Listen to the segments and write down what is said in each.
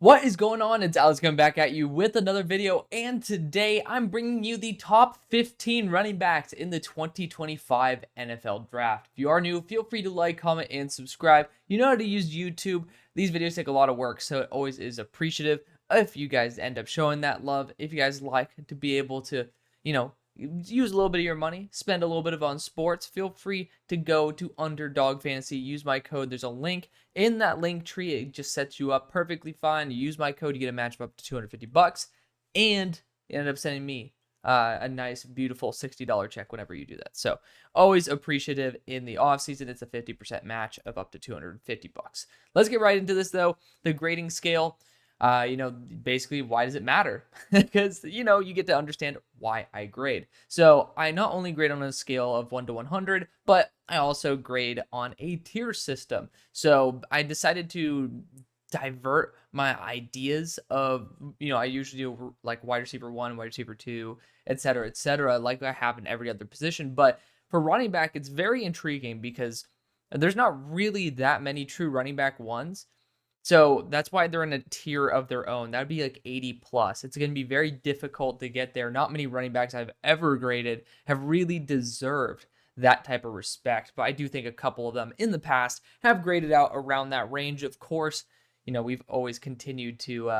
What is going on? It's Alex coming back at you with another video, and today I'm bringing you the top 15 running backs in the 2025 NFL Draft. If you are new, feel free to like, comment, and subscribe. You know how to use YouTube. These videos take a lot of work, so it always is appreciative if you guys end up showing that love. If you guys like to be able to, use a little bit of your money, spend a little bit of on sports, feel free to go to UnderDog Fantasy. Use my code. There's a link in that link tree. It just sets you up perfectly fine. You use my code, you get a match of up to $250, and you end up sending me a nice, beautiful $60 check whenever you do that. So always appreciative in the off season. It's a 50% match of up to $250. Let's get right into this though. The grading scale. Basically, why does it matter? Because, you get to understand why I grade. So I not only grade on a scale of 1 to 100, but I also grade on a tier system. So I decided to divert my ideas of, I usually do like wide receiver 1, wide receiver 2, et cetera, like I have in every other position. But for running back, it's very intriguing because there's not really that many true running back ones. So that's why they're in a tier of their own. That'd be like 80 plus. It's going to be very difficult to get there. Not many running backs I've ever graded have really deserved that type of respect. But I do think a couple of them in the past have graded out around that range. Of course, we've always continued to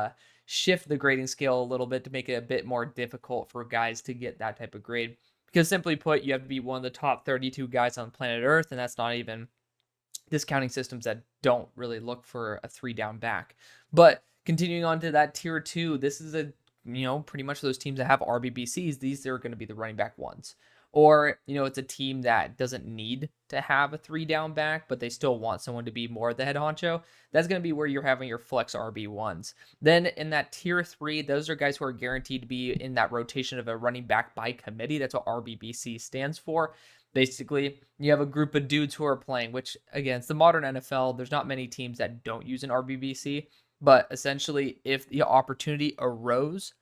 shift the grading scale a little bit to make it a bit more difficult for guys to get that type of grade. Because simply put, you have to be one of the top 32 guys on planet Earth, and that's not even discounting systems that don't really look for a 3-down back. But continuing on to that tier 2, this is pretty much those teams that have RBBCs. These are going to be the running back ones. Or, it's a team that doesn't need to have a 3-down back, but they still want someone to be more the head honcho. That's going to be where you're having your flex RB1s. Then in that tier 3, those are guys who are guaranteed to be in that rotation of a running back by committee. That's what RBBC stands for. Basically, you have a group of dudes who are playing, which, again, it's the modern NFL. There's not many teams that don't use an RBBC. But essentially, if the opportunity arose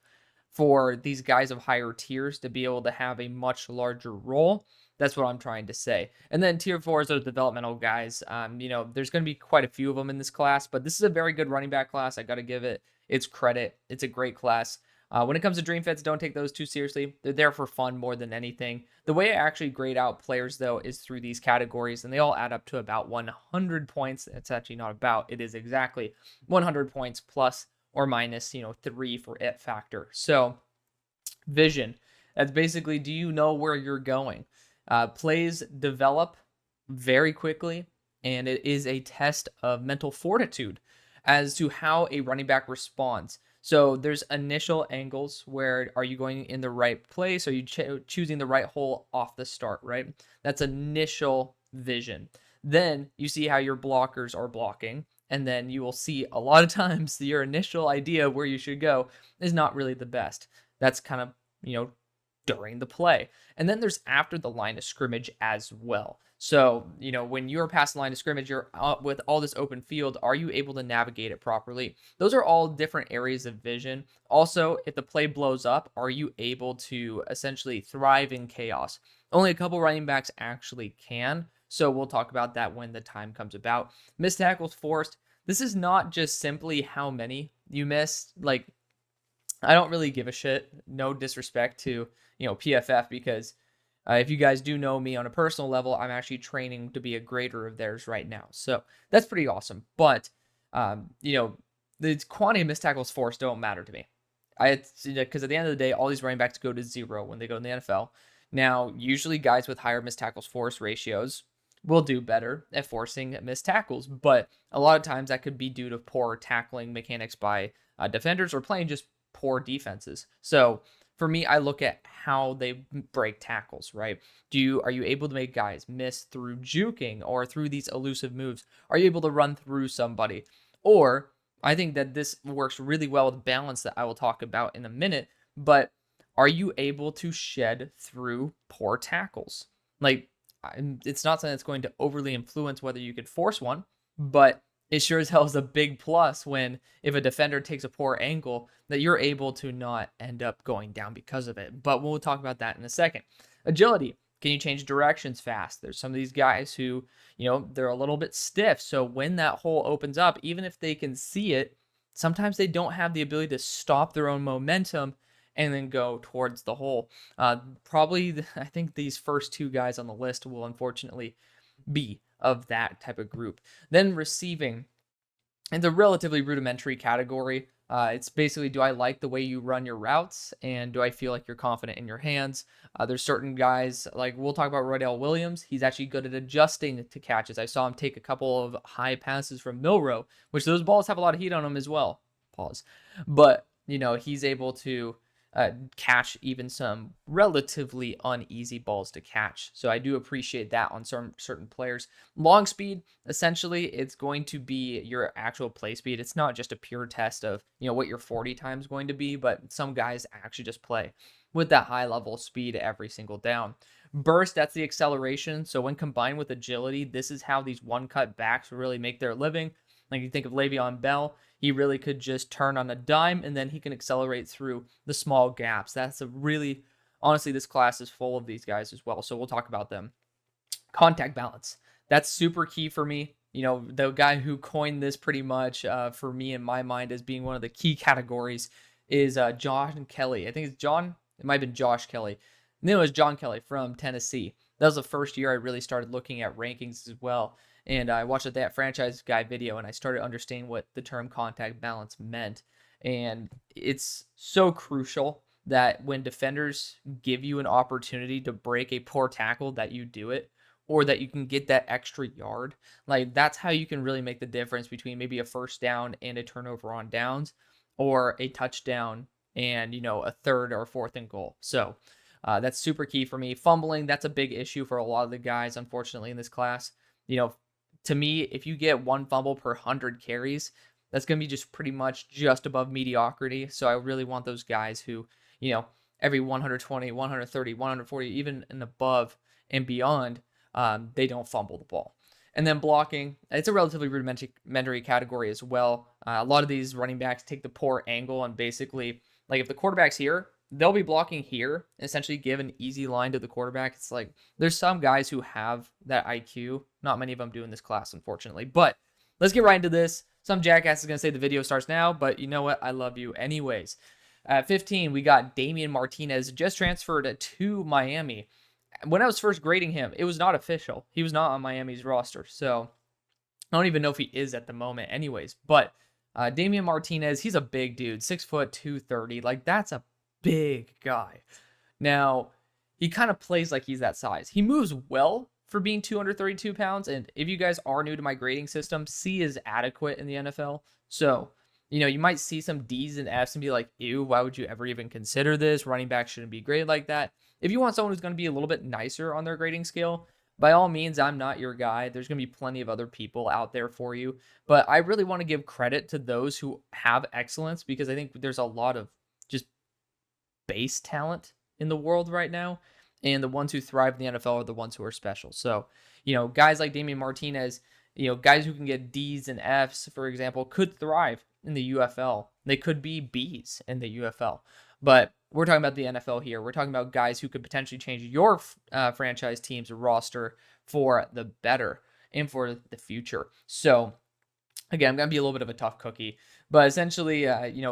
for these guys of higher tiers to be able to have a much larger role, that's what I'm trying to say. And then tier 4 is those developmental guys. There's going to be quite a few of them in this class, but this is a very good running back class. I got to give it its credit. It's a great class. When it comes to dream fits, don't take those too seriously. They're there for fun more than anything. The way I actually grade out players, though, is through these categories, and they all add up to about 100 points. It's actually not about. It is exactly 100 points plus or minus, 3 for it factor. So, vision. That's basically, do you know where you're going? Plays develop very quickly, and it is a test of mental fortitude as to how a running back responds. So there's initial angles where are you going in the right place? Are you choosing the right hole off the start, right? That's initial vision. Then you see how your blockers are blocking. And then you will see a lot of times your initial idea of where you should go is not really the best. That's kind of, during the play. And then there's after the line of scrimmage as well. So, when you're past the line of scrimmage, you're out with all this open field. Are you able to navigate it properly? Those are all different areas of vision. Also, if the play blows up, are you able to essentially thrive in chaos? Only a couple running backs actually can. So we'll talk about that when the time comes about. Missed tackles forced. This is not just simply how many you missed. Like, I don't really give a shit. No disrespect to, PFF, because if you guys do know me on a personal level, I'm actually training to be a grader of theirs right now. So that's pretty awesome. But, the quantity of missed tackles forced don't matter to me. Because at the end of the day, all these running backs go to 0 when they go in the NFL. Now, usually guys with higher missed tackles force ratios will do better at forcing missed tackles. But a lot of times that could be due to poor tackling mechanics by defenders or playing just poor defenses. So for me, I look at how they break tackles, right? Are you able to make guys miss through juking or through these elusive moves? Are you able to run through somebody? Or I think that this works really well with balance that I will talk about in a minute, but are you able to shed through poor tackles? Like, it's not something that's going to overly influence whether you could force one, but it sure as hell is a big plus when if a defender takes a poor angle that you're able to not end up going down because of it. But we'll talk about that in a second. Agility. Can you change directions fast? There's some of these guys who, they're a little bit stiff. So when that hole opens up, even if they can see it, sometimes they don't have the ability to stop their own momentum and then go towards the hole. I think these first two guys on the list will unfortunately be of that type of group. Then receiving, it's a relatively rudimentary category. It's basically, do I like the way you run your routes, and do I feel like you're confident in your hands? There's certain guys, like we'll talk about Royell Williams. He's actually good at adjusting to catches. I saw him take a couple of high passes from Milrow, which those balls have a lot of heat on them as well. Pause. But, he's able to catch even some relatively uneasy balls to catch. So I do appreciate that on certain players. Long speed, essentially, it's going to be your actual play speed. It's not just a pure test of, what your 40 time is going to be, but some guys actually just play with that high level speed every single down. Burst, that's the acceleration. So when combined with agility, this is how these one-cut backs really make their living. Like you think of Le'Veon Bell, he really could just turn on a dime and then he can accelerate through the small gaps. That's honestly, this class is full of these guys as well. So we'll talk about them. Contact balance. That's super key for me. The guy who coined this pretty much for me in my mind as being one of the key categories is John Kelly. I think it's John. It might have been Josh Kelly. No, it was John Kelly from Tennessee. That was the first year I really started looking at rankings as well. And I watched that franchise guy video and I started understanding what the term contact balance meant. And it's so crucial that when defenders give you an opportunity to break a poor tackle, that you do it, or that you can get that extra yard. Like that's how you can really make the difference between maybe a first down and a turnover on downs, or a touchdown and, a third or fourth and goal. So that's super key for me. Fumbling, that's a big issue for a lot of the guys, unfortunately, in this class. To me, if you get one fumble per 100 carries, that's going to be just above mediocrity. So I really want those guys who, every 120, 130, 140, even and above and beyond, they don't fumble the ball. And then blocking, it's a relatively rudimentary category as well. A lot of these running backs take the poor angle and basically, like if the quarterback's here, they'll be blocking here, essentially give an easy line to the quarterback. It's like there's some guys who have that IQ. Not many of them do in this class, unfortunately. But let's get right into this. Some jackass is going to say the video starts now, but you know what? I love you anyways. At 15, we got Damian Martinez, just transferred to Miami. When I was first grading him, it was not official. He was not on Miami's roster. So I don't even know if he is at the moment anyways. But Damian Martinez, he's a big dude, 6 foot 230. Like that's a big guy. Now, he kind of plays like he's that size. He moves well for being 232 pounds. And if you guys are new to my grading system, C is adequate in the NFL. So, you might see some D's and F's and be like, ew, why would you ever even consider this? Running back shouldn't be graded like that. If you want someone who's going to be a little bit nicer on their grading scale, by all means, I'm not your guy. There's going to be plenty of other people out there for you. But I really want to give credit to those who have excellence, because I think there's a lot of just base talent in the world right now, and the ones who thrive in the NFL are the ones who are special. So, guys like Damian Martinez, guys who can get D's and F's, for example, could thrive in the UFL. They could be B's in the UFL. But we're talking about the NFL here. We're talking about guys who could potentially change your franchise team's roster for the better and for the future. So, again, I'm going to be a little bit of a tough cookie. But essentially,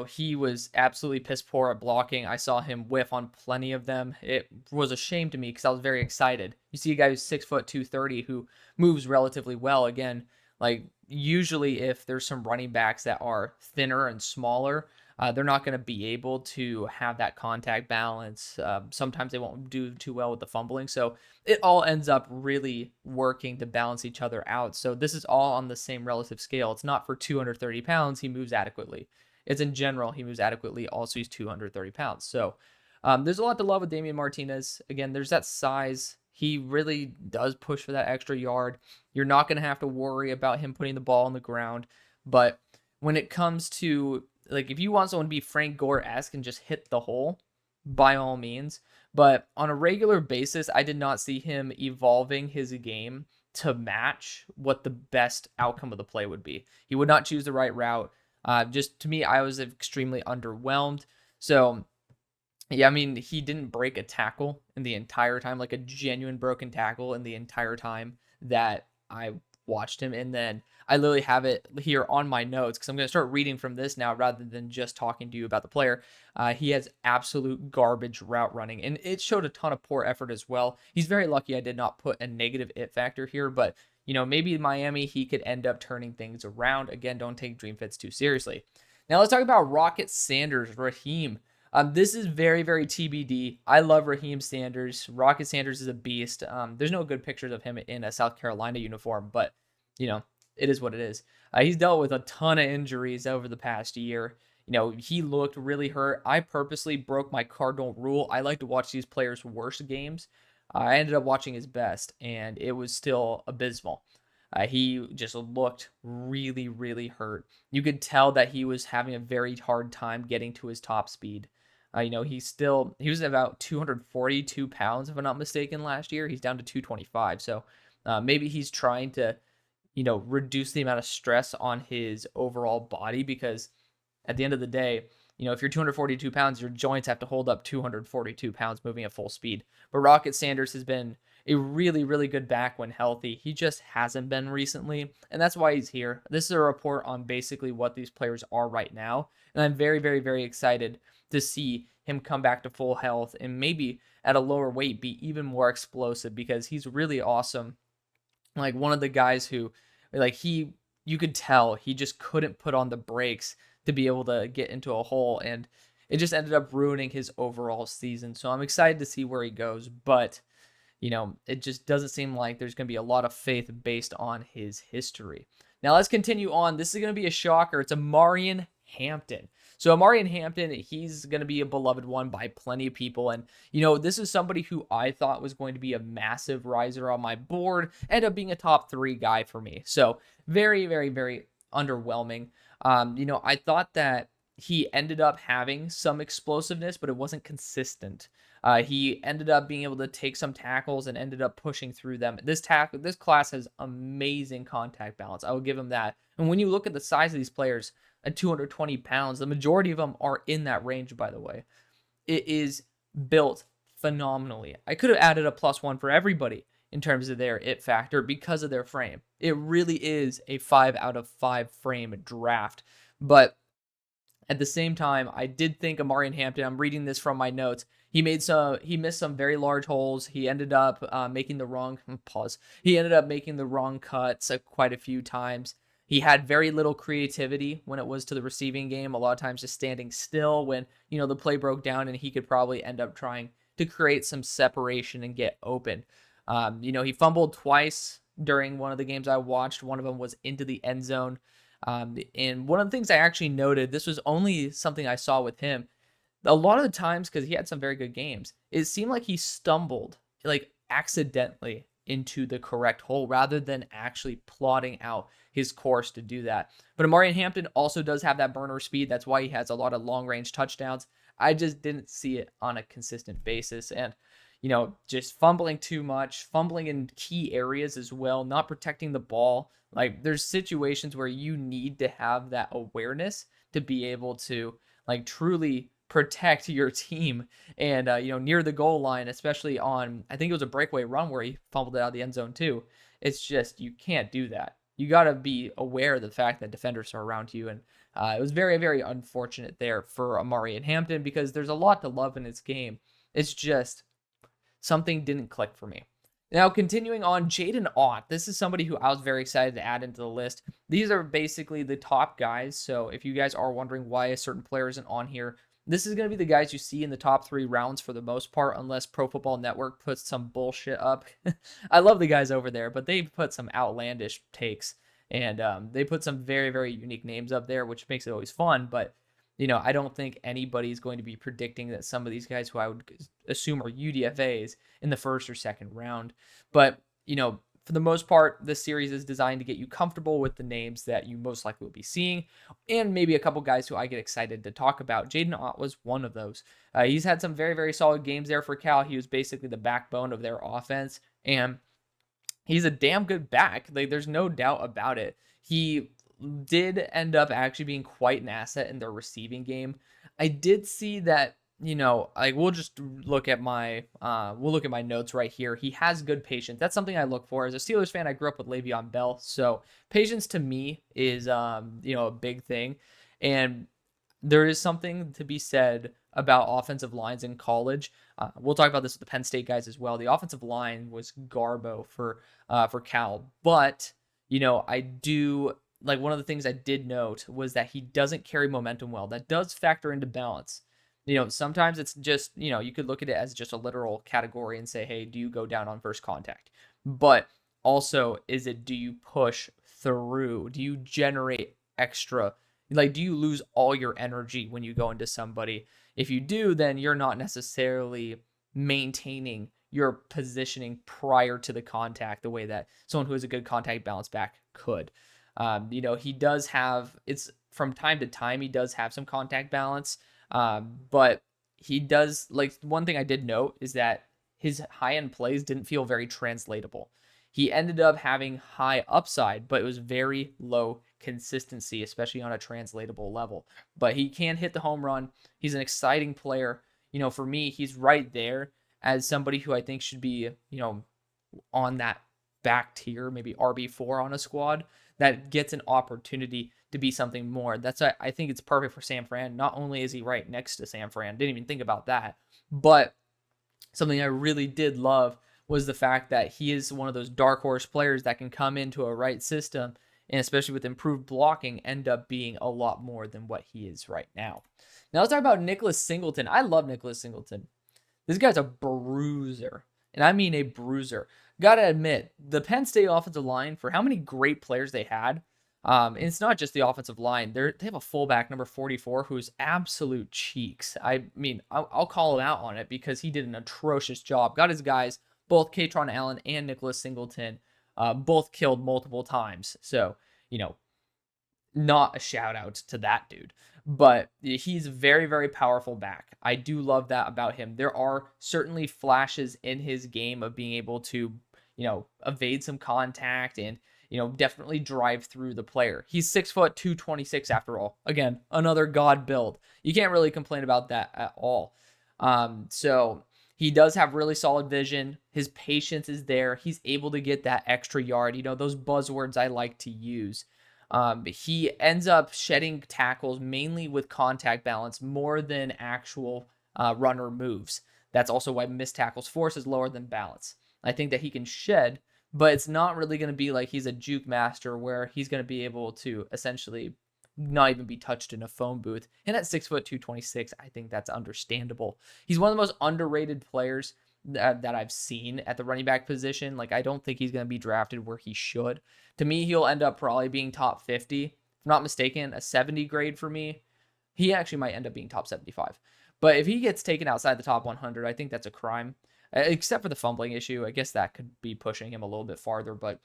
he was absolutely piss poor at blocking. I saw him whiff on plenty of them. It was a shame to me because I was very excited. You see a guy who's 6 foot 230 who moves relatively well. Again, like usually if there's some running backs that are thinner and smaller, they're not going to be able to have that contact balance. Sometimes they won't do too well with the fumbling. So it all ends up really working to balance each other out. So this is all on the same relative scale. It's not for 230 pounds, he moves adequately. It's in general, he moves adequately. Also, he's 230 pounds. So there's a lot to love with Damian Martinez. Again, there's that size. He really does push for that extra yard. You're not going to have to worry about him putting the ball on the ground. But when it comes to, like, if you want someone to be Frank Gore-esque and just hit the hole, by all means. But on a regular basis, I did not see him evolving his game to match what the best outcome of the play would be. He would not choose the right route. Just to me, I was extremely underwhelmed. So, yeah, I mean, he didn't break a tackle in the entire time, like a genuine broken tackle in the entire time that I watched him. And then I literally have it here on my notes because I'm going to start reading from this now rather than just talking to you about the player. He has absolute garbage route running, and it showed a ton of poor effort as well. He's very lucky I did not put a negative it factor here, but maybe Miami, he could end up turning things around. Again, don't take dream fits too seriously. Now let's talk about Rocket Sanders, Raheem. This is very, very TBD. I love Raheem Sanders. Rocket Sanders is a beast. There's no good pictures of him in a South Carolina uniform, but, it is what it is. He's dealt with a ton of injuries over the past year. He looked really hurt. I purposely broke my cardinal rule. I like to watch these players' worst games. I ended up watching his best, and it was still abysmal. He just looked really, really hurt. You could tell that he was having a very hard time getting to his top speed. He was about 242 pounds, if I'm not mistaken, last year. He's down to 225. So maybe he's trying to, reduce the amount of stress on his overall body, because at the end of the day, if you're 242 pounds, your joints have to hold up 242 pounds moving at full speed. But Rocket Sanders has been a really, really good back when healthy. He just hasn't been recently, and that's why he's here. This is a report on basically what these players are right now, and I'm very, very, very excited to see him come back to full health and maybe at a lower weight be even more explosive, because he's really awesome. Like one of the guys who, you could tell he just couldn't put on the brakes to be able to get into a hole, and it just ended up ruining his overall season. So I'm excited to see where he goes, but it just doesn't seem like there's going to be a lot of faith based on his history. Now let's continue on. This is going to be a shocker. It's Omarion Hampton. So Omarion Hampton, he's going to be a beloved one by plenty of people. And, this is somebody who I thought was going to be a massive riser on my board, ended up being a top 3 guy for me. So very, very, very underwhelming. I thought that he ended up having some explosiveness, but it wasn't consistent. He ended up being able to take some tackles and ended up pushing through them. This class has amazing contact balance. I will give him that. And when you look at the size of these players at 220 pounds, the majority of them are in that range, by the way. It is built phenomenally. I could have added a +1 for everybody in terms of their it factor because of their frame. It really is a 5 out of 5 frame draft. But at the same time, I did think Omarion Hampton, I'm reading this from my notes, he missed some very large holes. He ended up making the wrong cuts quite a few times. He had very little creativity when it was to the receiving game. A lot of times just standing still when, the play broke down, and he could probably end up trying to create some separation and get open. He fumbled twice during one of the games I watched. One of them was into the end zone. And one of the things I actually noted, this was only something I saw with him, a lot of the times, because he had some very good games, it seemed like he stumbled, accidentally into the correct hole rather than actually plotting out his course to do that. But Omarion Hampton also does have that burner speed. That's why he has a lot of long-range touchdowns. I just didn't see it on a consistent basis. And, just fumbling too much, fumbling in key areas as well, not protecting the ball. There's situations where you need to have that awareness to be able to, truly protect your team. And, near the goal line, especially on, I think it was a breakaway run where he fumbled it out of the end zone too. It's just, you can't do that. You got to be aware of the fact that defenders are around you. And it was very, very unfortunate there for Omarion Hampton, because there's a lot to love in his game. It's just something didn't click for me. Now, continuing on, Jaden Ott. This is somebody who I was very excited to add into the list. These are basically the top guys. So if you guys are wondering why a certain player isn't on here, this is going to be the guys you see in the top 3 rounds for the most part, unless Pro Football Network puts some bullshit up. I love the guys over there, but they put some outlandish takes, and they put some very, very unique names up there, which makes it always fun. But, I don't think anybody's going to be predicting that some of these guys who I would assume are UDFAs in the first or second round. But, for the most part, this series is designed to get you comfortable with the names that you most likely will be seeing, and maybe a couple guys who I get excited to talk about. Jaden Ott was one of those. He's had some very, very solid games there for Cal. He was basically the backbone of their offense, and he's a damn good back. There's no doubt about it. He did end up actually being quite an asset in their receiving game. I did see that like we'll just look at my notes right here. He has good patience. That's something I look for. As a Steelers fan, I grew up with Le'Veon Bell, so patience to me is a big thing. And there is something to be said about offensive lines in college. We'll talk about this with the Penn State guys as well. The offensive line was garbo for Cal, but I do like one of the things I did note was that he doesn't carry momentum well. That does factor into balance. Sometimes it's just, you could look at it as just a literal category and say, hey, do you go down on first contact? But also, do you push through? Do you generate extra? Like, do you lose all your energy when you go into somebody? If you do, then you're not necessarily maintaining your positioning prior to the contact the way that someone who has a good contact balance back could. He does have, it's from time to time, he does have some contact balance. But he does, like, one thing I did note is that his high-end plays didn't feel very translatable. He ended up having high upside, but it was very low consistency, especially on a translatable level. But he can hit the home run. He's an exciting player. For me, he's right there as somebody who I think should be, on that back tier, maybe RB4 on a squad that gets an opportunity to be something more. That's why I think it's perfect for San Fran. Not only is he right next to San Fran, didn't even think about that, but something I really did love was the fact that he is one of those dark horse players that can come into a right system and especially with improved blocking end up being a lot more than what he is right now. Now let's talk about Nicholas Singleton. I love Nicholas Singleton. This guy's a bruiser, and I mean a bruiser. Gotta admit, the Penn State offensive line, for how many great players they had, and it's not just the offensive line. They have a fullback, number 44, who's absolute cheeks. I mean, I'll call him out on it because he did an atrocious job. Got his guys, both Kaytron Allen and Nicholas Singleton, both killed multiple times. So, not a shout out to that dude. But he's a very, very powerful back. I do love that about him. There are certainly flashes in his game of being able to, evade some contact and, definitely drive through the player. He's 6 foot 226 after all. Again, another god build. You can't really complain about that at all. So he does have really solid vision. His patience is there. He's able to get that extra yard. Those buzzwords I like to use. He ends up shedding tackles mainly with contact balance more than actual runner moves. That's also why missed tackles force is lower than balance. I think that he can shed, but it's not really going to be like he's a juke master where he's going to be able to essentially not even be touched in a phone booth. And at 6 foot 226, I think that's understandable. He's one of the most underrated players that I've seen at the running back position. Like, I don't think he's going to be drafted where he should. To me, he'll end up probably being top 50. If I'm not mistaken, a 70 grade for me. He actually might end up being top 75. But if he gets taken outside the top 100, I think that's a crime. Except for the fumbling issue. I guess that could be pushing him a little bit farther. But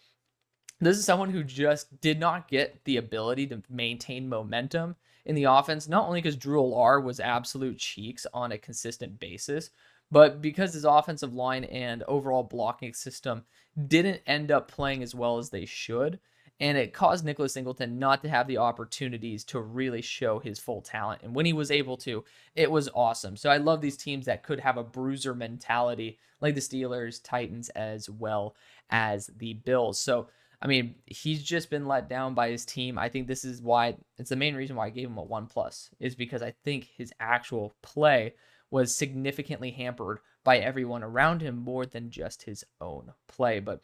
this is someone who just did not get the ability to maintain momentum in the offense. Not only because Drew Allar was absolute cheeks on a consistent basis, but because his offensive line and overall blocking system didn't end up playing as well as they should. And it caused Nicholas Singleton not to have the opportunities to really show his full talent. And when he was able to, it was awesome. So I love these teams that could have a bruiser mentality, like the Steelers, Titans, as well as the Bills. So, I mean, he's just been let down by his team. I think this is why, it's the main reason why I gave him a 1+, is because I think his actual play was significantly hampered by everyone around him more than just his own play. But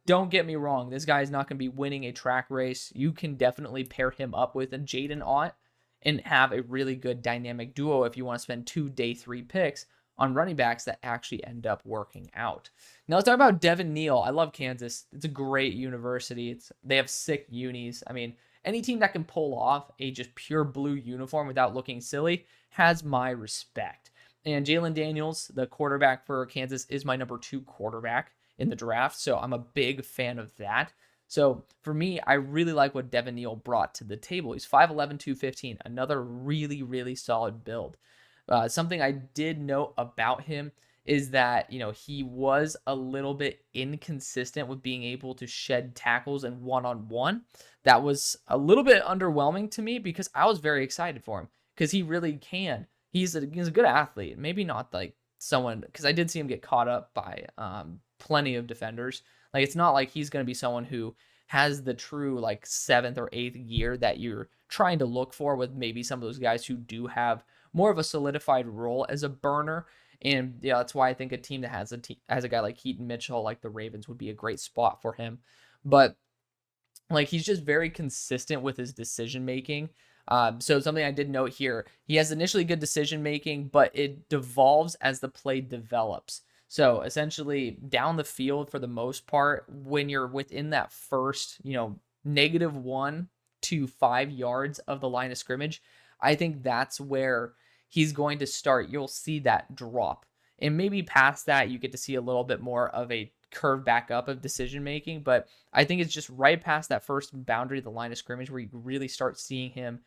don't get me wrong, this guy is not going to be winning a track race. You can definitely pair him up with a Jaden Ott and have a really good dynamic duo if you want to spend 2 day 3 picks on running backs that actually end up working out. Now let's talk about Devon Neal. I love Kansas. It's a great university. They have sick unis. I mean, any team that can pull off a just pure blue uniform without looking silly has my respect. And Jalen Daniels, the quarterback for Kansas, is my number 2 quarterback in the draft. So I'm a big fan of that. So for me, I really like what Devon Neal brought to the table. He's 5'11", 215, another really, really solid build. Something I did note about him is that, he was a little bit inconsistent with being able to shed tackles and one-on-one. That was a little bit underwhelming to me because I was very excited for him because he really can he's a good athlete. Maybe not like someone, because I did see him get caught up by plenty of defenders. Like, it's not like he's going to be someone who has the true like 7th or 8th year that you're trying to look for with maybe some of those guys who do have more of a solidified role as a burner. And yeah, that's why I think a team that has a guy like Keaton Mitchell, like the Ravens, would be a great spot for him. But like, he's just very consistent with his decision making. So something I did note here, he has initially good decision making, but it devolves as the play develops. So essentially down the field, for the most part, when you're within that first, -1 to 5 yards of the line of scrimmage, I think that's where he's going to start. You'll see that drop. And maybe past that, you get to see a little bit more of a curve back up of decision making. But I think it's just right past that first boundary of the line of scrimmage where you really start seeing him.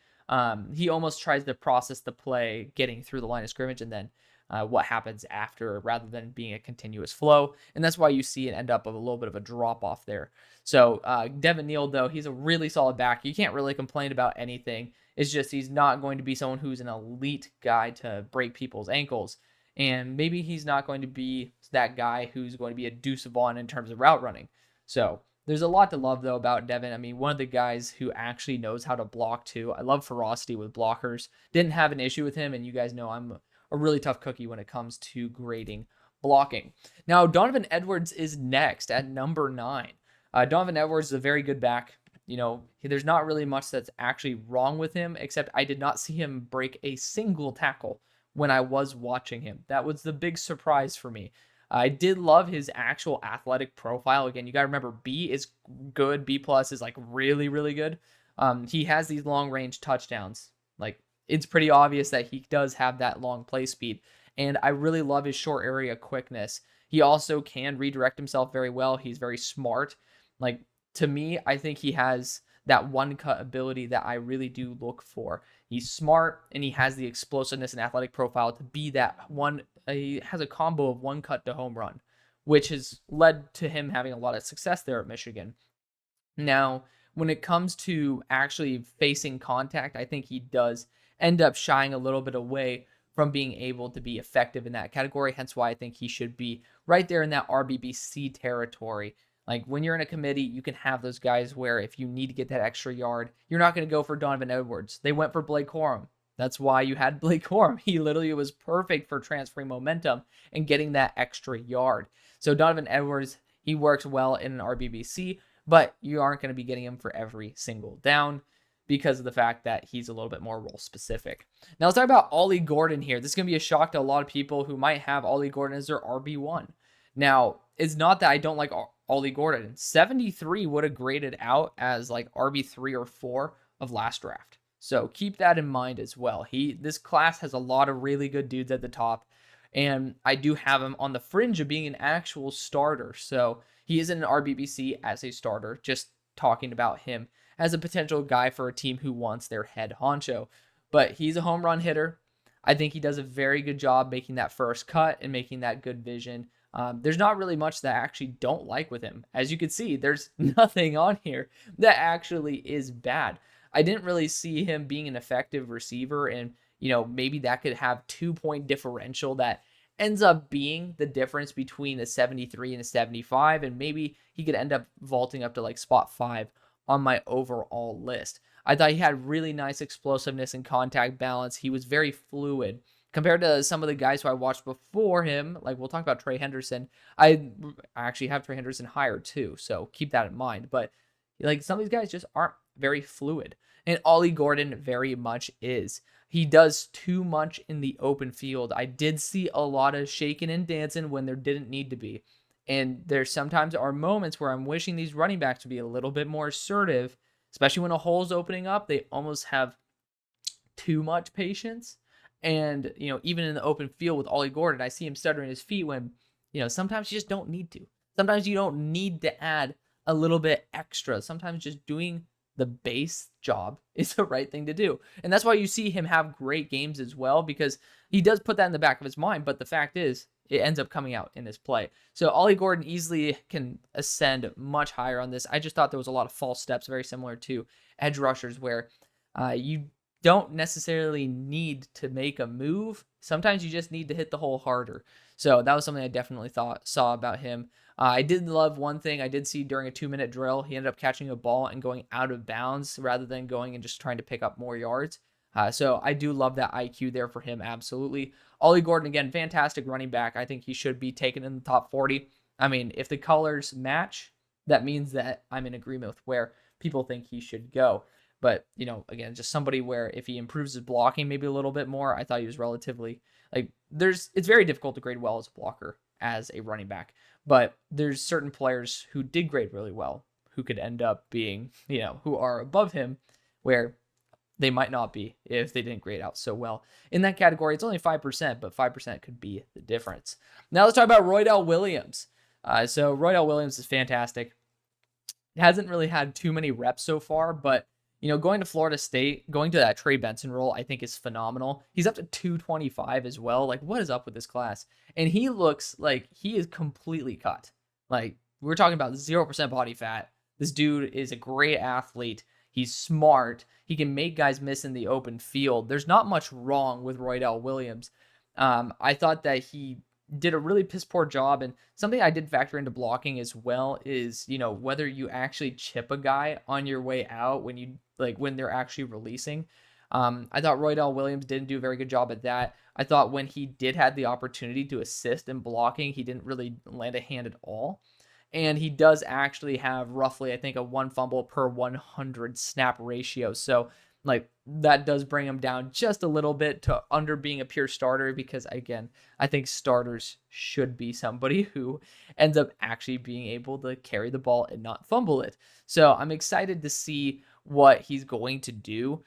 He almost tries to process the play getting through the line of scrimmage, and then what happens after, rather than being a continuous flow. And that's why you see it end up of a little bit of a drop off there. So Devon Neal, though, he's a really solid back. You can't really complain about anything. It's just he's not going to be someone who's an elite guy to break people's ankles. And maybe he's not going to be that guy who's going to be a Deuce Vaughn in terms of route running. So there's a lot to love, though, about Devon. I mean, one of the guys who actually knows how to block, too. I love ferocity with blockers. Didn't have an issue with him, and you guys know I'm a really tough cookie when it comes to grading blocking. Now, Donovan Edwards is next at number 9. Donovan Edwards is a very good back. There's not really much that's actually wrong with him, except I did not see him break a single tackle when I was watching him. That was the big surprise for me. I did love his actual athletic profile. Again, you got to remember, B is good. B+ is like really, really good. He has these long range touchdowns. Like, it's pretty obvious that he does have that long play speed. And I really love his short area quickness. He also can redirect himself very well. He's very smart. Like, to me, I think he has that one cut ability that I really do look for. He's smart, and he has the explosiveness and athletic profile to be that one. He has a combo of one cut to home run, which has led to him having a lot of success there at Michigan. Now, when it comes to actually facing contact, I think he does end up shying a little bit away from being able to be effective in that category. Hence why I think he should be right there in that RBBC territory. Like, when you're in a committee, you can have those guys where if you need to get that extra yard, you're not going to go for Donovan Edwards. They went for Blake Corum. That's why you had Blake Corum. He literally was perfect for transferring momentum and getting that extra yard. So Donovan Edwards, he works well in an RBBC, but you aren't going to be getting him for every single down because of the fact that he's a little bit more role specific. Now let's talk about Ollie Gordon here. This is going to be a shock to a lot of people who might have Ollie Gordon as their RB1. Now, it's not that I don't like Ollie Gordon. 73 would have graded out as like RB3 or 4 of last draft. So keep that in mind as well. This class has a lot of really good dudes at the top, and I do have him on the fringe of being an actual starter. So he is in an RBBC as a starter, just talking about him as a potential guy for a team who wants their head honcho. But he's a home run hitter. I think he does a very good job making that first cut and making that good vision. There's not really much that I actually don't like with him. As you can see, there's nothing on here that actually is bad. I didn't really see him being an effective receiver, and maybe that could have 2-point differential that ends up being the difference between a 73 and a 75, and maybe he could end up vaulting up to like spot 5 on my overall list. I thought he had really nice explosiveness and contact balance. He was very fluid. Compared to some of the guys who I watched before him, like we'll talk about Trey Henderson. I actually have Trey Henderson higher too, so keep that in mind. But like, some of these guys just aren't very fluid. And Ollie Gordon very much is. He does too much in the open field. I did see a lot of shaking and dancing when there didn't need to be. And there sometimes are moments where I'm wishing these running backs would be a little bit more assertive, especially when a hole's opening up. They almost have too much patience. And, even in the open field with Ollie Gordon, I see him stuttering his feet when, sometimes you just don't need to. Sometimes you don't need to add a little bit extra. Sometimes just doing the base job is the right thing to do. And that's why you see him have great games as well, because he does put that in the back of his mind. But the fact is, it ends up coming out in his play. So Ollie Gordon easily can ascend much higher on this. I just thought there was a lot of false steps, very similar to edge rushers, where you don't necessarily need to make a move. Sometimes you just need to hit the hole harder. So that was something I definitely saw about him. I did love one thing I did see during a 2-minute drill. He ended up catching a ball and going out of bounds rather than going and just trying to pick up more yards. So I do love that IQ there for him, absolutely. Ollie Gordon, again, fantastic running back. I think he should be taken in the top 40. I mean, if the colors match, that means that I'm in agreement with where people think he should go. But, you know, again, just somebody where if he improves his blocking maybe a little bit more, I thought he was relatively, like, it's very difficult to grade well as a blocker as a running back. But there's certain players who did grade really well who could end up being, you know, who are above him where they might not be if they didn't grade out so well. In that category, it's only 5%, but 5% could be the difference. Now let's talk about Royell Williams. So Royell Williams is fantastic. Hasn't really had too many reps so far, but you know, going to Florida State, going to that Trey Benson role, I think is phenomenal. He's up to 225 as well. Like, what is up with this class? And he looks like he is completely cut. Like, we're talking about 0% body fat. This dude is a great athlete. He's smart. He can make guys miss in the open field. There's not much wrong with Royell Williams. I thought that he did a really piss poor job, and something I did factor into blocking as well is, you know, whether you actually chip a guy on your way out when they're actually releasing. I thought Royell Williams didn't do a very good job at that. I thought when he did have the opportunity to assist in blocking, he didn't really land a hand at all. And he does actually have roughly, I think, a 1 fumble per 100 snap ratio. So, like, that does bring him down just a little bit to under being a pure starter because, again, I think starters should be somebody who ends up actually being able to carry the ball and not fumble it. So I'm excited to see what he's going to do.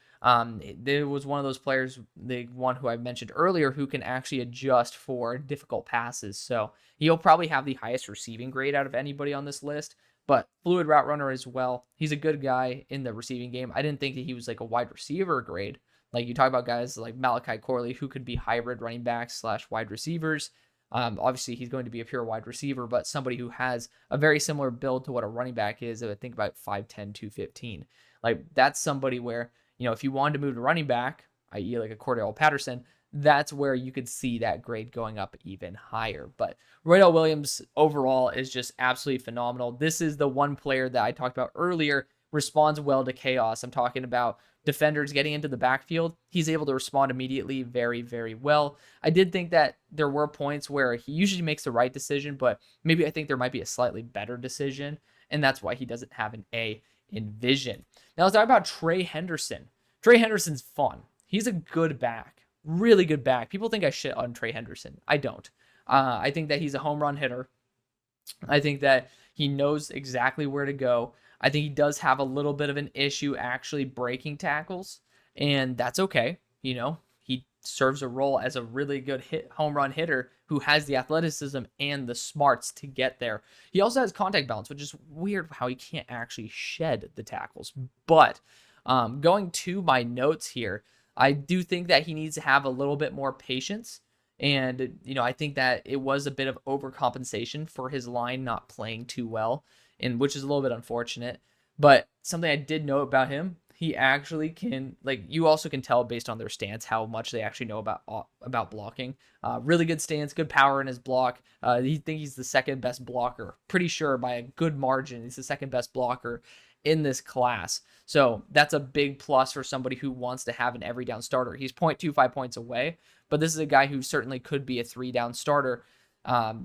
There was one of those players, the one who I mentioned earlier, who can actually adjust for difficult passes. So he'll probably have the highest receiving grade out of anybody on this list, but fluid route runner as well. He's a good guy in the receiving game. I didn't think that he was like a wide receiver grade. Like you talk about guys like Malachi Corley, who could be hybrid running backs / wide receivers. Obviously, he's going to be a pure wide receiver, but somebody who has a very similar build to what a running back is. I think about 5'10", 215. Like that's somebody where, you know, if you wanted to move to running back, i.e. like a Cordell Patterson, that's where you could see that grade going up even higher. But Royell Williams overall is just absolutely phenomenal. This is the one player that I talked about earlier, responds well to chaos. I'm talking about defenders getting into the backfield. He's able to respond immediately very, very well. I did think that there were points where he usually makes the right decision, but maybe I think there might be a slightly better decision, and that's why he doesn't have an A in vision. Now let's talk about Trey Henderson. Trey Henderson's fun. He's a good back. Really good back. People think I shit on Trey Henderson. I don't. I think that he's a home run hitter. I think that he knows exactly where to go. I think he does have a little bit of an issue actually breaking tackles, and that's okay. You know, he serves a role as a really good home run hitter who has the athleticism and the smarts to get there. He also has contact balance, which is weird how he can't actually shed the tackles. But going to my notes here, I do think that he needs to have a little bit more patience. And, you know, I think that it was a bit of overcompensation for his line not playing too well, and which is a little bit unfortunate. But something I did know about him, he actually can, like, you also can tell based on their stance how much they actually know about blocking. Really good stance, good power in his block. He think he's the second best blocker. Pretty sure by a good margin, he's the second best blocker in this class. So that's a big plus for somebody who wants to have an every down starter. He's 0.25 points away, but this is a guy who certainly could be a 3-down starter.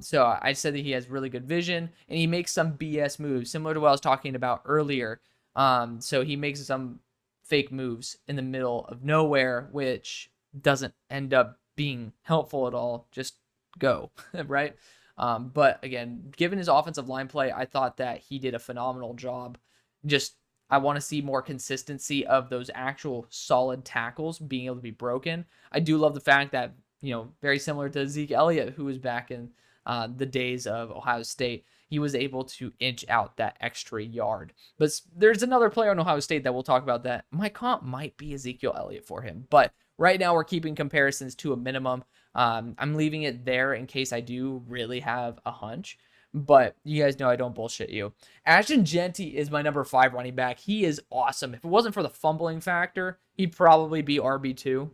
So I said that he has really good vision, and he makes some BS moves, similar to what I was talking about earlier. So he makes some fake moves in the middle of nowhere, which doesn't end up being helpful at all. Just go, right? But again, given his offensive line play, I thought that he did a phenomenal job. Just, I want to see more consistency of those actual solid tackles being able to be broken. I do love the fact that, you know, very similar to Zeke Elliott, who was back in the days of Ohio State, he was able to inch out that extra yard. But there's another player on Ohio State that we'll talk about that my comp might be Ezekiel Elliott for him. But right now we're keeping comparisons to a minimum. I'm leaving it there in case I do really have a hunch. But you guys know I don't bullshit you. Ashton Jeanty is my number 5 running back. He is awesome. If it wasn't for the fumbling factor, he'd probably be RB2.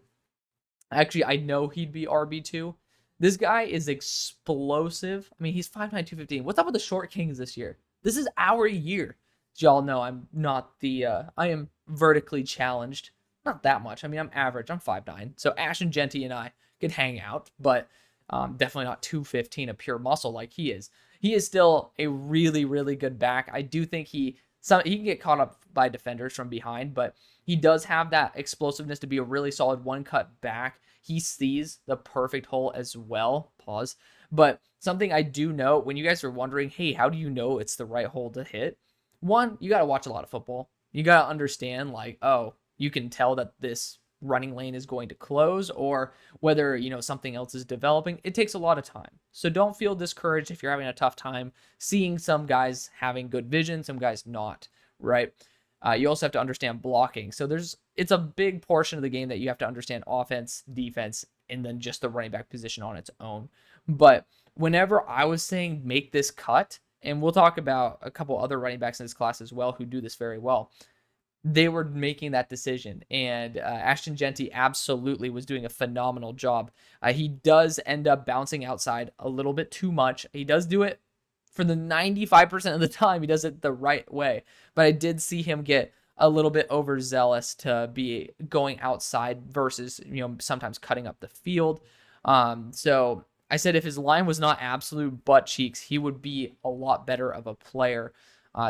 Actually, I know he'd be RB2. This guy is explosive. I mean, he's 5'9", 215. What's up with the short kings this year? This is our year. As y'all know, I'm not the, I am vertically challenged. Not that much. I mean, I'm average. I'm 5'9". So Ashton, Jeanty, and I could hang out, but definitely not 215 of pure muscle like he is. He is still a really, really good back. I do think he can get caught up by defenders from behind, but he does have that explosiveness to be a really solid one-cut back. He sees the perfect hole as well. Pause. But something I do know, when you guys are wondering, hey, how do you know it's the right hole to hit? One, you got to watch a lot of football. You got to understand, like, oh, you can tell that this running lane is going to close, or whether, you know, something else is developing. It takes a lot of time. So don't feel discouraged if you're having a tough time seeing some guys having good vision, some guys not, right? You also have to understand blocking. So it's a big portion of the game that you have to understand offense, defense, and then just the running back position on its own. But whenever I was saying make this cut, and we'll talk about a couple other running backs in this class as well who do this very well, they were making that decision. And Ashton Jeanty absolutely was doing a phenomenal job. He does end up bouncing outside a little bit too much. He does do it for the 95% of the time. He does it the right way. But I did see him get a little bit overzealous to be going outside versus, you know, sometimes cutting up the field. So I said if his line was not absolute butt cheeks, he would be a lot better of a player.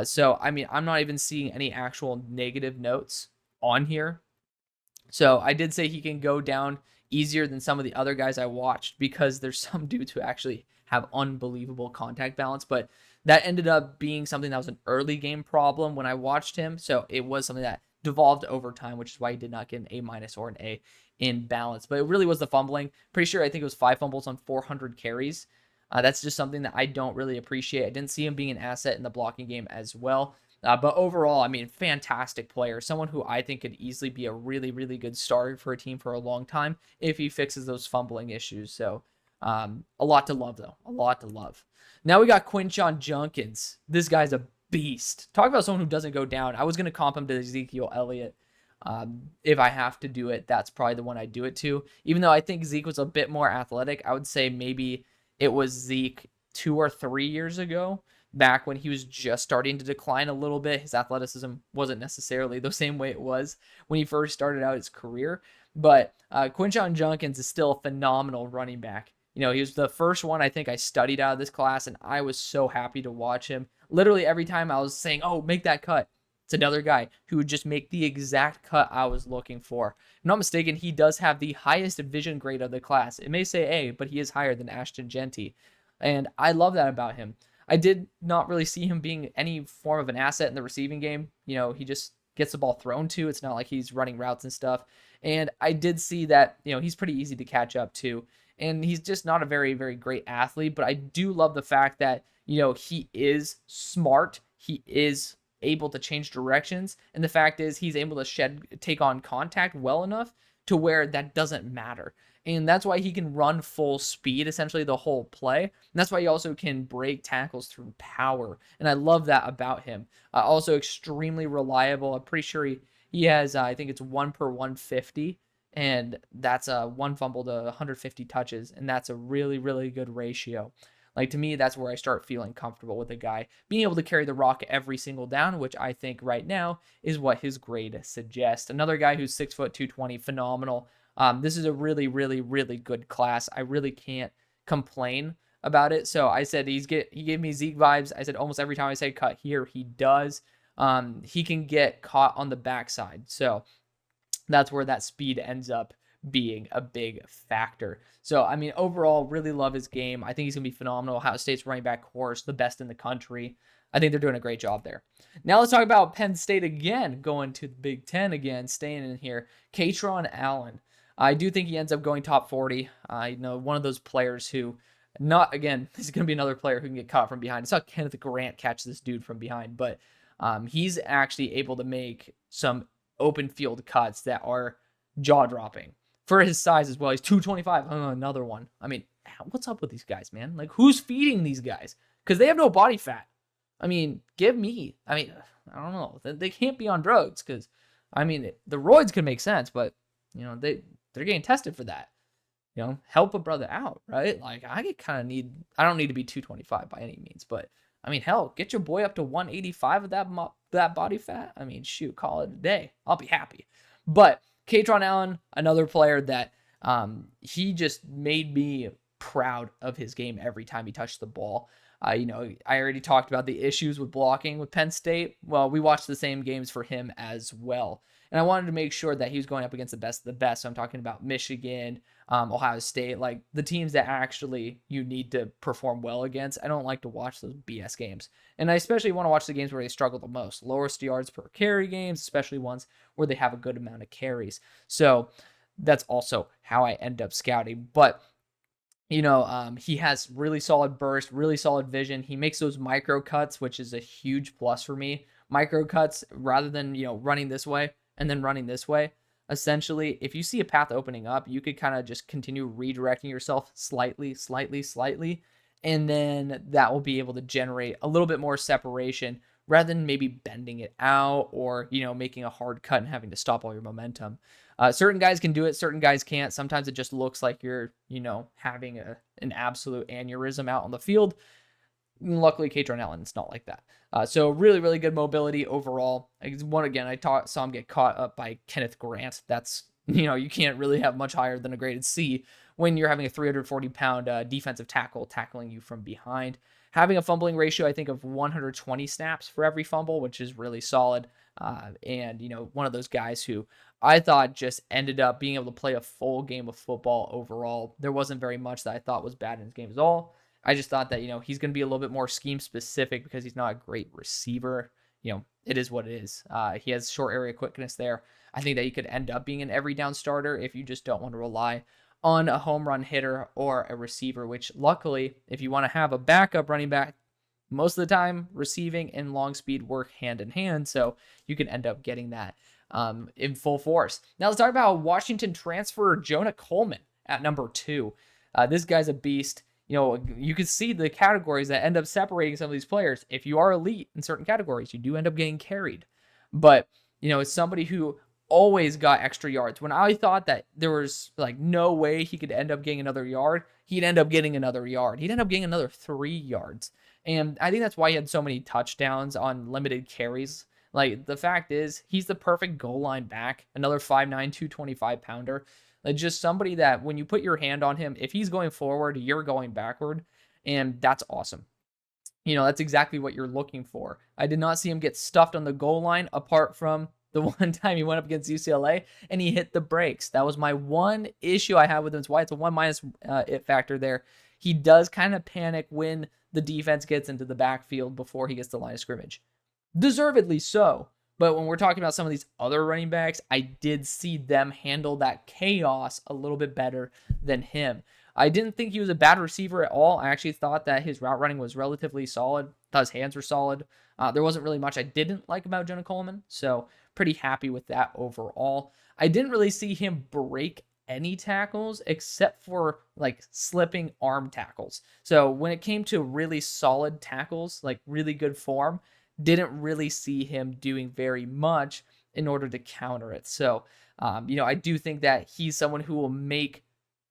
So, I mean, I'm not even seeing any actual negative notes on here. So I did say he can go down easier than some of the other guys I watched, because there's some dudes who actually have unbelievable contact balance, but that ended up being something that was an early game problem when I watched him. So it was something that devolved over time, which is why he did not get an A- or an A in balance. But it really was the fumbling. Pretty sure I think it was 5 fumbles on 400 carries. That's just something that I don't really appreciate. I didn't see him being an asset in the blocking game as well. But overall, I mean, fantastic player. Someone who I think could easily be a really, really good starter for a team for a long time if he fixes those fumbling issues. So a lot to love, though. A lot to love. Now we got Quinshon Judkins. This guy's a beast. Talk about someone who doesn't go down. I was going to comp him to Ezekiel Elliott. If I have to do it, that's probably the one I do it to. Even though I think Zeke was a bit more athletic, I would say maybe it was Zeke 2 or 3 years ago, back when he was just starting to decline a little bit. His athleticism wasn't necessarily the same way it was when he first started out his career. But Quinshon Judkins is still a phenomenal running back. You know, he was the first one I think I studied out of this class, and I was so happy to watch him. Literally every time I was saying, oh, make that cut, it's another guy who would just make the exact cut I was looking for. If I'm not mistaken, he does have the highest vision grade of the class. It may say A, but he is higher than Ashton Jeanty. And I love that about him. I did not really see him being any form of an asset in the receiving game. You know, he just gets the ball thrown to. It's not like he's running routes and stuff. And I did see that, you know, he's pretty easy to catch up to. And he's just not a very, very great athlete. But I do love the fact that, you know, he is smart. He is able to change directions. And the fact is he's able to take on contact well enough to where that doesn't matter. And that's why he can run full speed, essentially the whole play. And that's why he also can break tackles through power. And I love that about him. Also extremely reliable. I'm pretty sure he has, I think it's 1 per 150. And that's a 1 fumble to 150 touches. And that's a really, really good ratio. Like, to me, that's where I start feeling comfortable with a guy being able to carry the rock every single down, which I think right now is what his grade suggests. Another guy who's 6 foot 220, phenomenal. This is a really, really, really good class. I really can't complain about it. So I said he gave me Zeke vibes. I said almost every time I say cut here, he does. He can get caught on the backside. So that's where that speed ends up being a big factor. So, I mean, overall, really love his game. I think he's going to be phenomenal. Ohio State's running back course, the best in the country. I think they're doing a great job there. Now let's talk about Penn State again, going to the Big Ten again, staying in here. Kaytron Allen. I do think he ends up going top 40. You know, one of those players who, not, again, he's going to be another player who can get caught from behind. I saw Kenneth Grant catch this dude from behind, but he's actually able to make some open field cuts that are jaw-dropping for his size as well. He's 225. Oh, another one. I mean, what's up with these guys, man? Like, who's feeding these guys? Because they have no body fat. I mean, give me. I mean, I don't know. They can't be on drugs, because I mean, the roids could make sense, but they're getting tested for that. Help a brother out, right? Like I don't need to be 225 by any means, but I mean, hell, get your boy up to 185 of that body fat. I mean, shoot, call it a day. I'll be happy. But Kaytron Allen, another player that he just made me proud of his game every time he touched the ball. I already talked about the issues with blocking with Penn State. Well, we watched the same games for him as well. And I wanted to make sure that he was going up against the best of the best. So I'm talking about Michigan, Ohio State, like the teams that actually you need to perform well against. I don't like to watch those BS games. And I especially want to watch the games where they struggle the most. Lowest yards per carry games, especially ones where they have a good amount of carries. So that's also how I end up scouting. But he has really solid burst, really solid vision. He makes those micro cuts, which is a huge plus for me. Micro cuts rather than, running this way and then running this way. Essentially, if you see a path opening up, you could kind of just continue redirecting yourself slightly, and then that will be able to generate a little bit more separation rather than maybe bending it out or, making a hard cut and having to stop all your momentum. Certain guys can do it. Certain guys can't. Sometimes it just looks like you're, having an absolute aneurysm out on the field. Luckily, Kaytron Allen, it's not like that. So really, really good mobility overall. I saw him get caught up by Kenneth Grant. That's, you can't really have much higher than a graded C when you're having a 340-pound defensive tackle tackling you from behind. Having a fumbling ratio, I think, of 120 snaps for every fumble, which is really solid. And one of those guys who I thought just ended up being able to play a full game of football overall. There wasn't very much that I thought was bad in his game at all. I just thought that, he's going to be a little bit more scheme specific because he's not a great receiver. It is what it is. He has short area quickness there. I think that he could end up being an every down starter if you just don't want to rely on a home run hitter or a receiver, which luckily, if you want to have a backup running back, most of the time receiving and long speed work hand in hand. So you can end up getting that in full force. Now let's talk about Washington transfer Jonah Coleman at number 2. This guy's a beast. You can see the categories that end up separating some of these players. If you are elite in certain categories, you do end up getting carried. But, it's somebody who always got extra yards. When I thought that there was no way he could end up getting another yard, he'd end up getting another yard. He'd end up getting another 3 yards. And I think that's why he had so many touchdowns on limited carries. The fact is, he's the perfect goal line back. Another 5'9", 225 pounder. Just somebody that when you put your hand on him, if he's going forward, you're going backward. And that's awesome. That's exactly what you're looking for. I did not see him get stuffed on the goal line apart from the one time he went up against UCLA and he hit the brakes. That was my one issue I had with him. It's why it's a 1- it factor there. He does kind of panic when the defense gets into the backfield before he gets to the line of scrimmage. Deservedly so. But when we're talking about some of these other running backs, I did see them handle that chaos a little bit better than him. I didn't think he was a bad receiver at all. I actually thought that his route running was relatively solid. Thought his hands were solid. There wasn't really much I didn't like about Jonah Coleman, so pretty happy with that overall. I didn't really see him break any tackles except for slipping arm tackles. So when it came to really solid tackles, really good form, didn't really see him doing very much in order to counter it. So, I do think that he's someone who will make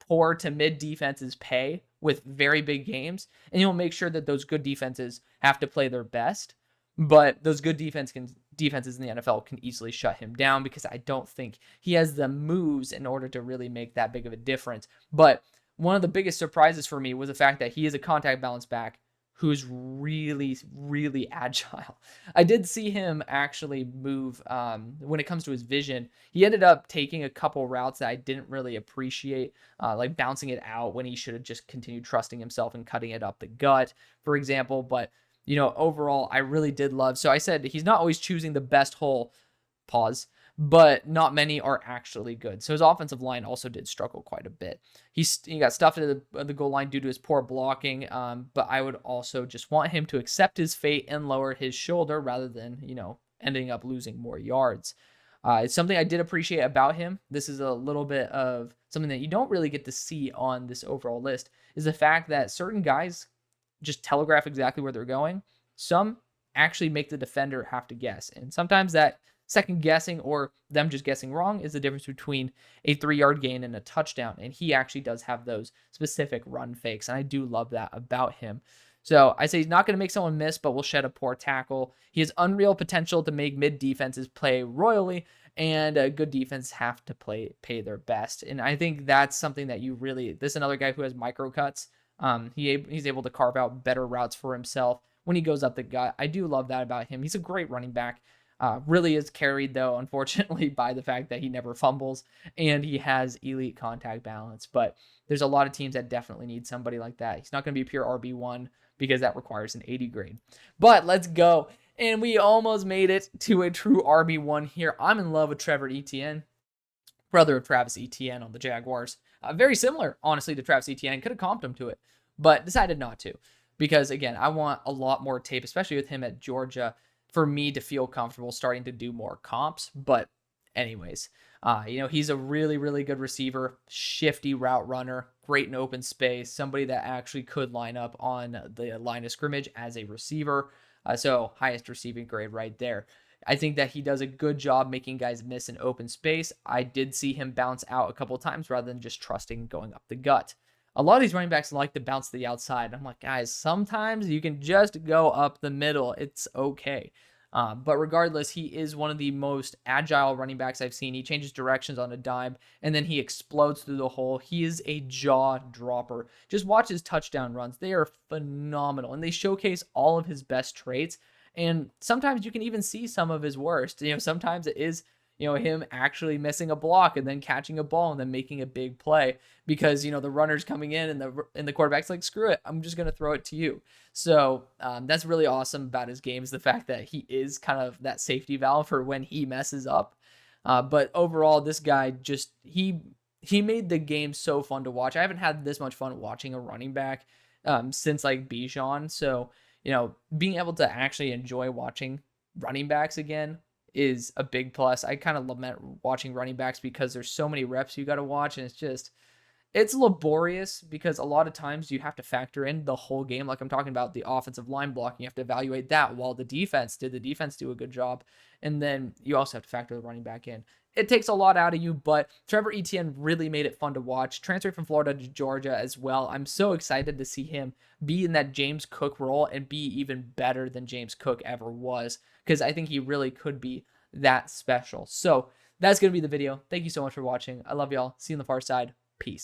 poor to mid defenses pay with very big games, and he'll make sure that those good defenses have to play their best. But those good defenses in the NFL can easily shut him down because I don't think he has the moves in order to really make that big of a difference. But one of the biggest surprises for me was the fact that he is a contact balance back who's really, really agile. I did see him actually move when it comes to his vision. He ended up taking a couple routes that I didn't really appreciate, bouncing it out when he should have just continued trusting himself and cutting it up the gut, for example. But, overall, I really did love. So I said he's not always choosing the best hole, but not many are actually good. So his offensive line also did struggle quite a bit. He got stuffed into the goal line due to his poor blocking, but I would also just want him to accept his fate and lower his shoulder rather than, ending up losing more yards. It's something I did appreciate about him. This is a little bit of something that you don't really get to see on this overall list, is the fact that certain guys just telegraph exactly where they're going. Some actually make the defender have to guess. And sometimes that second guessing or them just guessing wrong is the difference between a 3-yard gain and a touchdown. And he actually does have those specific run fakes. And I do love that about him. So I say he's not going to make someone miss, but will shed a poor tackle. He has unreal potential to make mid defenses play royally, and good defense have to pay their best. And I think that's something that this is another guy who has micro cuts. He's able to carve out better routes for himself when he goes up the gut. I do love that about him. He's a great running back. Really is carried, though, unfortunately, by the fact that he never fumbles and he has elite contact balance. But there's a lot of teams that definitely need somebody like that. He's not going to be a pure RB1 because that requires an 80 grade. But let's go. And we almost made it to a true RB1 here. I'm in love with Trevor Etienne, brother of Travis Etienne on the Jaguars. Very similar, honestly, to Travis Etienne. Could have comped him to it, but decided not to. Because, again, I want a lot more tape, especially with him at Georgia, for me to feel comfortable starting to do more comps. But anyways, he's a really, really good receiver, shifty route runner, great in open space, somebody that actually could line up on the line of scrimmage as a receiver. So highest receiving grade right there. I think that he does a good job making guys miss in open space. I did see him bounce out a couple of times rather than just trusting going up the gut. A lot of these running backs like to bounce to the outside. I'm like, guys, sometimes you can just go up the middle. It's okay. But regardless, he is one of the most agile running backs I've seen. He changes directions on a dime, and then he explodes through the hole. He is a jaw dropper. Just watch his touchdown runs. They are phenomenal, and they showcase all of his best traits. And sometimes you can even see some of his worst. Sometimes it is him actually missing a block and then catching a ball and then making a big play because, the runner's coming in and the quarterback's like, screw it, I'm just going to throw it to you. So that's really awesome about his game is the fact that he is kind of that safety valve for when he messes up. But overall, this guy he made the game so fun to watch. I haven't had this much fun watching a running back since like Bijan. So, being able to actually enjoy watching running backs again is a big plus. I kind of lament watching running backs because there's so many reps you got to watch, and it's laborious because a lot of times you have to factor in the whole game. Like I'm talking about the offensive line blocking, you have to evaluate that while did the defense do a good job? And then you also have to factor the running back in. It takes a lot out of you, but Trevor Etienne really made it fun to watch. Transferred from Florida to Georgia as well. I'm so excited to see him be in that James Cook role and be even better than James Cook ever was, because I think he really could be that special. So that's going to be the video. Thank you so much for watching. I love y'all. See you on the far side. Peace.